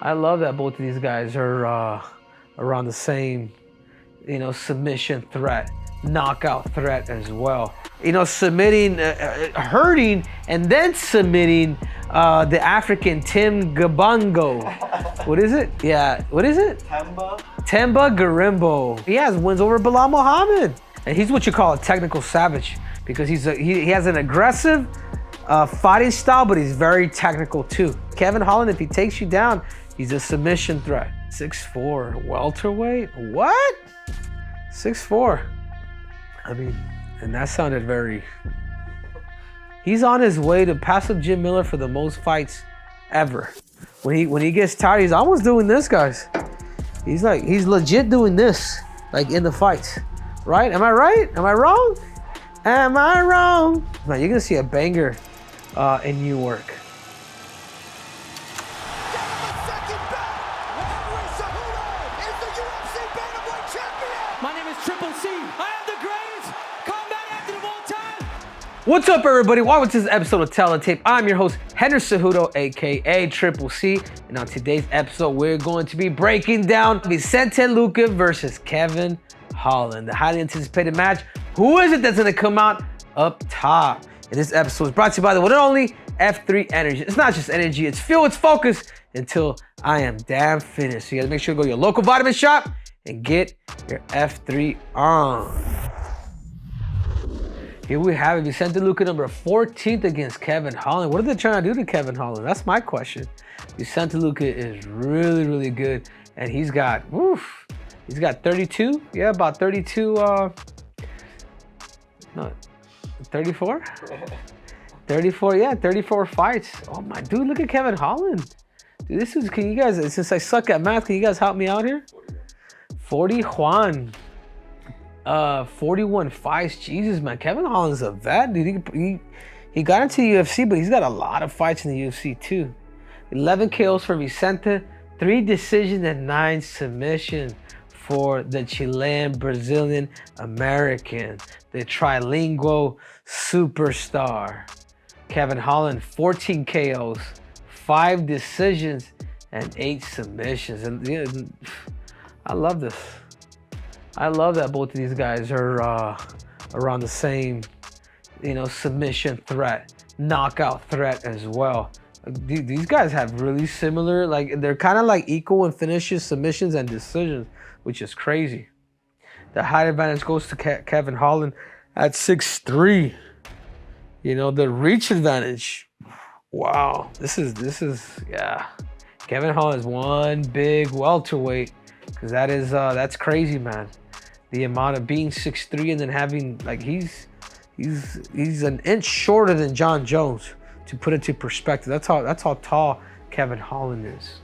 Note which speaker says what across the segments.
Speaker 1: I love that both of these guys are around the same, submission threat, knockout threat as well. Submitting, hurting, and then submitting the African Tim Gabango. What is it? Yeah, what is it? Temba Garimbo. He has wins over Bilal Muhammad. And he's what you call a technical savage because he has an aggressive fighting style, but he's very technical too. Kevin Holland, if he takes you down, he's a submission threat. 6'4", welterweight? What? 6'4". I mean, and that sounded very... He's on his way to pass up Jim Miller for the most fights ever. When he gets tired, he's almost doing this, guys. He's legit doing this, like in the fights. Right? Am I right? Am I wrong? Am I wrong? Man, you're gonna see a banger in New York.
Speaker 2: My name is Triple C. I am the greatest combat athlete of all time.
Speaker 1: What's up, everybody? Welcome to this episode of Teletape. I'm your host, Henry Cejudo, aka Triple C. And on today's episode, we're going to be breaking down Vicente Luque versus Kevin Holland, the highly anticipated match. Who is it that's gonna come out up top? And this episode is brought to you by the one and only F3 Energy. It's not just energy, it's fuel, it's focus until I am damn finished. So you guys make sure to go to your local vitamin shop and get your F3 on. Here we have it, Vicente Luque number 14th against Kevin Holland. What are they trying to do to Kevin Holland? That's my question. Vicente Luque is really, really good. And he's got, he's got 32, yeah, about 32, 34? 34, yeah, 34 fights. Oh my, dude, look at Kevin Holland. Dude, can you guys, since I suck at math, can you guys help me out here? 41 fights, Jesus, man. Kevin Holland's a vet, dude. He got into the UFC, but he's got a lot of fights in the UFC too. 11 KOs for Vicente, 3 decisions and 9 submissions for the Chilean, Brazilian, American, the trilingual superstar. Kevin Holland, 14 KOs, 5 decisions, and 8 submissions. And yeah, I love this. I love that both of these guys are around the same, submission threat, knockout threat as well. Dude, these guys have really similar, they're kind of like equal in finishes, submissions, and decisions, which is crazy. The height advantage goes to Kevin Holland at 6'3". The reach advantage. Wow, this is yeah. Kevin Holland is one big welterweight, because that's crazy, man. The amount of being 6'3" and then having he's an inch shorter than John Jones, to put it to perspective. That's how tall Kevin Holland is.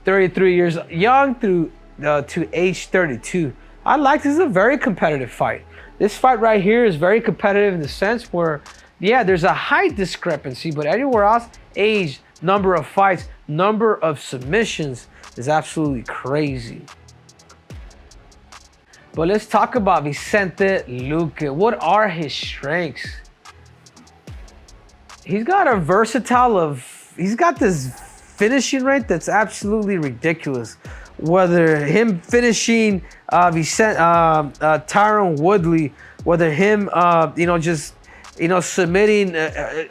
Speaker 1: 33 years young through to age 32. This is a very competitive fight. This fight right here is very competitive in the sense where, yeah, there's a height discrepancy, but everywhere else, age, number of fights, number of submissions is absolutely crazy. But let's talk about Vicente Luque. What are his strengths? He's got he's got this finishing rate that's absolutely ridiculous. Whether him finishing Tyron Woodley, whether him, submitting,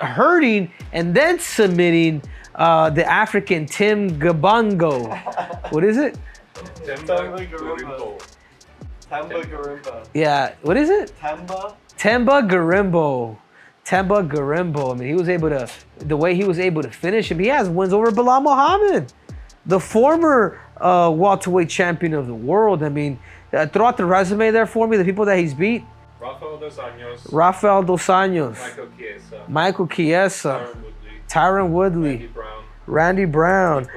Speaker 1: hurting, and then submitting the African Tim Gabango. What is it?
Speaker 3: Temba Garimbo.
Speaker 1: Yeah, what is it? Temba Garimbo. Temba Garimbo. I mean, the way he was able to finish him, he has wins over Bilal Muhammad, the former welterweight champion of the world. I mean, throw out the resume there for me, the people that he's beat. Rafael Dos Anjos. Michael Chiesa. Tyron Woodley. Randy Brown.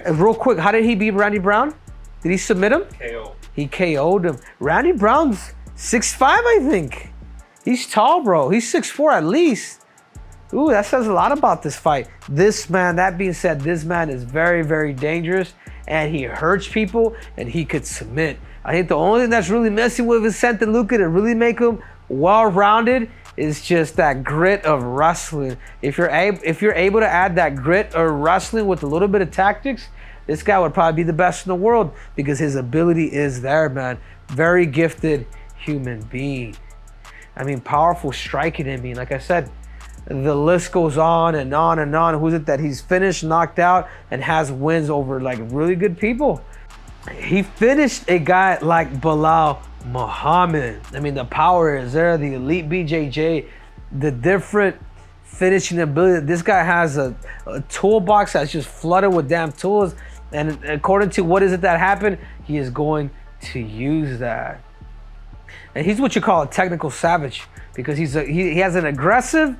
Speaker 1: And real quick, how did he beat Randy Brown? Did he submit him?
Speaker 3: KO.
Speaker 1: He KO'd him. Randy Brown's 6'5", I think. He's tall, bro. He's 6'4" at least. Ooh, that says a lot about this fight. That being said, this man is very, very dangerous, and he hurts people, and he could submit. I think the only thing that's really messing with Vicente Luque to really make him well-rounded is just that grit of wrestling. If you're able to add that grit or wrestling with a little bit of tactics, this guy would probably be the best in the world because his ability is there, man. Very gifted human being. I mean, powerful striking. I mean, like I said, the list goes on and on and on. Who's it that he's finished, knocked out, and has wins over like really good people? He finished a guy like Bilal Muhammad. I mean, the power is there, the elite BJJ, the different finishing ability. This guy has a toolbox that's just flooded with damn tools. And according to what is it that happened, he is going to use that. And he's what you call a technical savage because he has an aggressive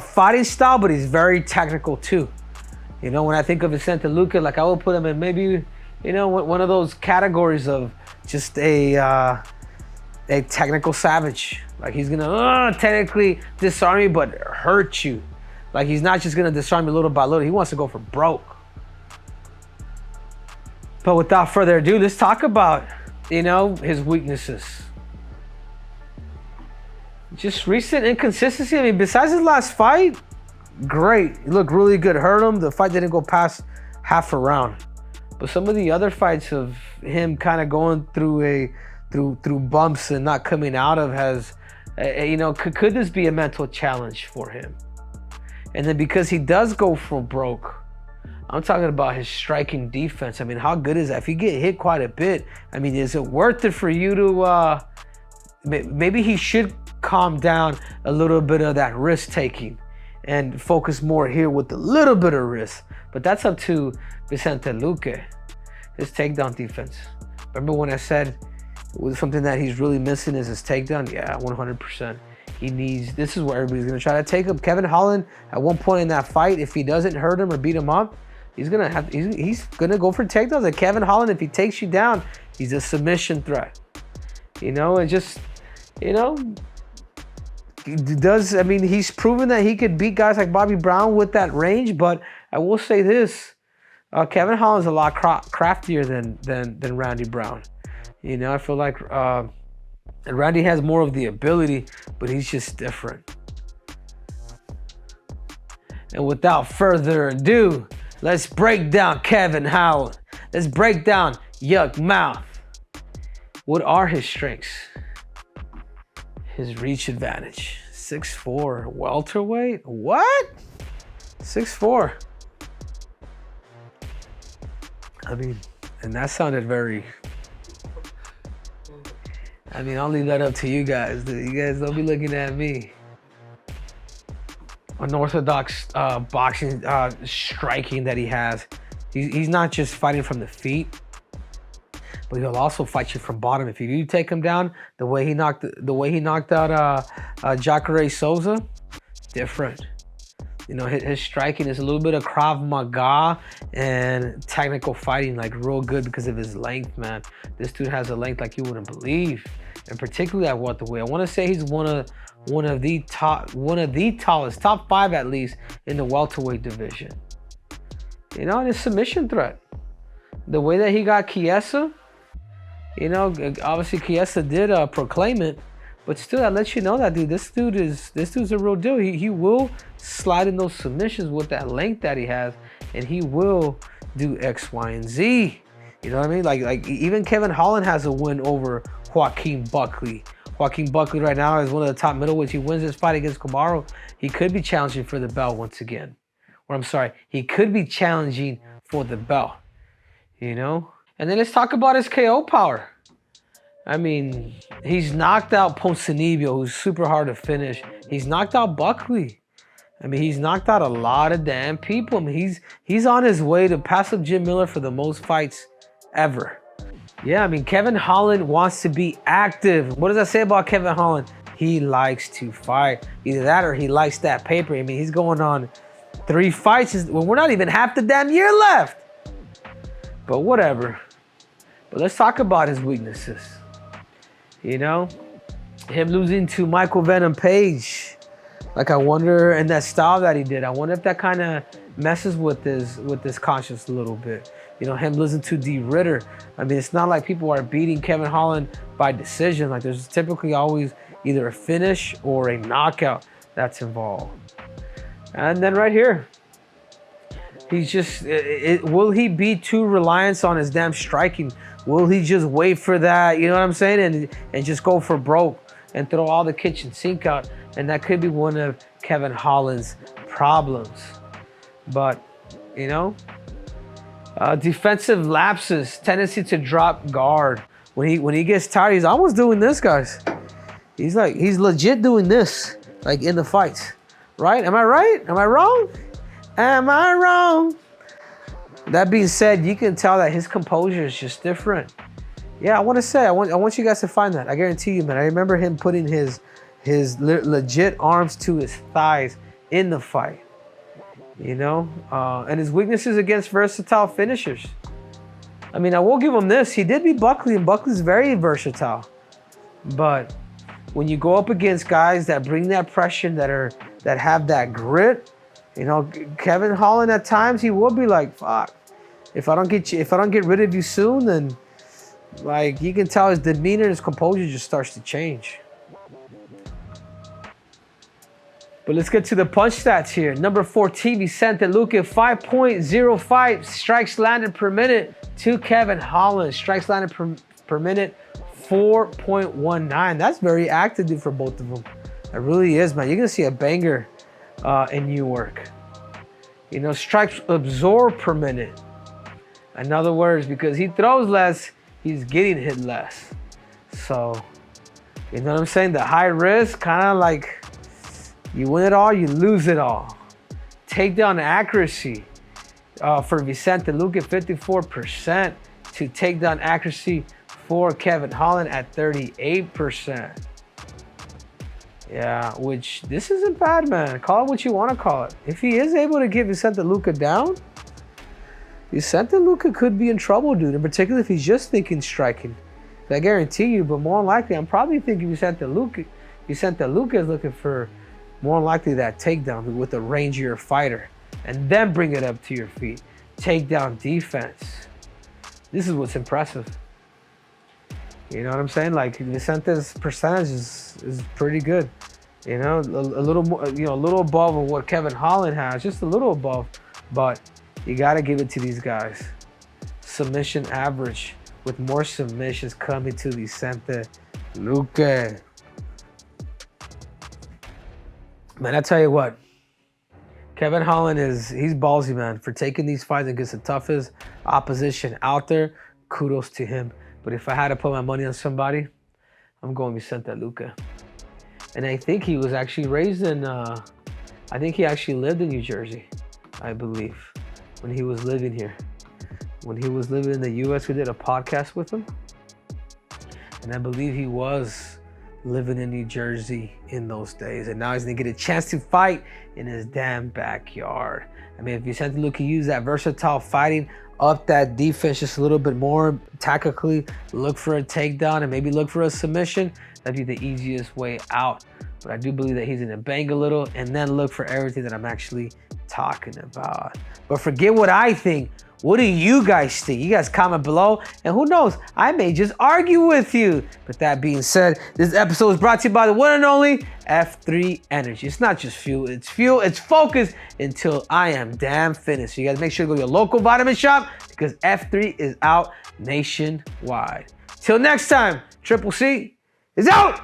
Speaker 1: fighting style, but he's very technical too. You know, when I think of Vicente Luque, like I will put him in maybe, you know, one of those categories of just a technical savage. Like he's gonna technically disarm you, but hurt you. Like he's not just gonna disarm you little by little. He wants to go for broke. But without further ado, let's talk about, you know, his weaknesses. Just recent inconsistency. I mean, besides his last fight, great. He looked really good. Hurt him. The fight didn't go past half a round. But some of the other fights of him kind of going through through bumps and not coming out of has, you know, could this be a mental challenge for him? And then because he does go for broke, I'm talking about his striking defense. I mean, how good is that? If you get hit quite a bit, I mean, is it worth it for you to, maybe he should calm down a little bit of that risk taking and focus more here with a little bit of risk. But that's up to Vicente Luque, his takedown defense. Remember when I said it was something that he's really missing is his takedown? Yeah, 100%. He needs, this is where everybody's gonna try to take him. Kevin Holland, at one point in that fight, if he doesn't hurt him or beat him up, he's gonna go for takedowns. And Kevin Holland, if he takes you down, he's a submission threat. You know, and just, you know, I mean, he's proven that he could beat guys like Bobby Brown with that range, but I will say this, Kevin Holland's a lot craftier than Randy Brown. You know, I feel like Randy has more of the ability, but he's just different. And without further ado, let's break down Kevin Holland. Let's break down Yuck Mouth. What are his strengths? His reach advantage. 6'4", welterweight? What? 6'4". I mean, and that sounded very... I mean, I'll leave that up to you guys. You guys don't be looking at me. Unorthodox boxing striking that he has. He's not just fighting from the feet, but he'll also fight you from bottom. If you do take him down, the way he knocked out Jacare Souza, different. You know, his striking is a little bit of Krav Maga and technical fighting, like real good because of his length, man. This dude has a length like you wouldn't believe, and particularly at welterweight. I want to say he's one of the tallest, top 5 at least in the welterweight division. You know, and his submission threat, the way that he got Chiesa. You know, obviously Chiesa did proclaim it, but still, that lets you know that, dude, this dude's a real deal. He will slide in those submissions with that length that he has, and he will do X, Y, and Z. You know what I mean? Like even Kevin Holland has a win over Joaquin Buckley. Joaquin Buckley right now is one of the top middleweights. He wins this fight against Kamaru. He could be challenging for the belt once again. Or I'm sorry, he could be challenging for the belt. You know? And then let's talk about his KO power. I mean, he's knocked out Ponzinibbio, who's super hard to finish. He's knocked out Buckley. I mean, he's knocked out a lot of damn people. I mean, he's on his way to pass up Jim Miller for the most fights ever. Yeah, I mean, Kevin Holland wants to be active. What does that say about Kevin Holland? He likes to fight. Either that or he likes that paper. I mean, he's going on 3 fights. Well, we're not even half the damn year left. But whatever. But let's talk about his weaknesses. You know, him losing to Michael Venom Page. Like, I wonder, and that style that he did, I wonder if that kind of messes with his conscience a little bit. You know, him losing to D. Ritter. I mean, it's not like people are beating Kevin Holland by decision. Like, there's typically always either a finish or a knockout that's involved. And then right here, He's just, will he be too reliant on his damn striking? Will he just wait for that, you know what I'm saying, and just go for broke and throw all the kitchen sink out? And that could be one of Kevin Holland's problems. But, you know, defensive lapses, tendency to drop guard. When he gets tired, he's almost doing this, guys. He's legit doing this, like in the fights, right? Am I right? Am I wrong? Am I wrong? That being said, you can tell that his composure is just different. Yeah, I want you guys to find that. I guarantee you, man. I remember him putting his legit arms to his thighs in the fight. You know, and his weaknesses against versatile finishers. I mean, I will give him this. He did beat Buckley, and Buckley's very versatile. But when you go up against guys that bring that pressure, that have that grit, you know, Kevin Holland at times he will be like, "Fuck, if I don't get rid of you soon, then." Like, you can tell his demeanor, his composure just starts to change. But let's get to the punch stats here. Number 14, Vicente Luque, 5.05 strikes landed per minute to Kevin Holland. Strikes landed per minute, 4.19. That's very active, dude, for both of them. It really is, man. You're going to see a banger in New York. You know, strikes absorbed per minute. In other words, because he throws less, he's getting hit less. So, you know what I'm saying? The high risk, kind of like you win it all, you lose it all. Takedown accuracy for Vicente Luque, 54% to takedown accuracy for Kevin Holland at 38%. Yeah, which this isn't bad, man. Call it what you want to call it. If he is able to get Vicente Luque down, Vicente Luque could be in trouble, dude, and particularly if he's just thinking striking. I guarantee you, but more likely, I'm probably thinking Vicente Luque is looking for more likely that takedown with a rangier fighter, and then bring it up to your feet. Takedown defense. This is what's impressive. You know what I'm saying? Like, Vicente's percentage is pretty good. You know, a little more, you know, a little above of what Kevin Holland has, just a little above, but you got to give it to these guys. Submission average with more submissions coming to Vicente Luque. Man, I tell you what, Kevin Holland he's ballsy, man, for taking these fights against the toughest opposition out there. Kudos to him. But if I had to put my money on somebody, I'm going Vicente Luque. And I think he was actually raised in, I think he actually lived in New Jersey, I believe, when he was living here. When he was living in the U.S., we did a podcast with him. And I believe he was living in New Jersey in those days. And now he's going to get a chance to fight in his damn backyard. I mean, if Vicente Luque used that versatile fighting, up that defense just a little bit more tactically, look for a takedown and maybe look for a submission, that'd be the easiest way out. But I do believe that he's going to bang a little and then look for everything that I'm actually talking about. But forget what I think. What do you guys think? You guys comment below, and who knows, I may just argue with you. But that being said, this episode is brought to you by the one and only F3 Energy. It's not just fuel, it's focus until I am damn finished. So you guys make sure to go to your local vitamin shop because F3 is out nationwide. Till next time, Triple C is out.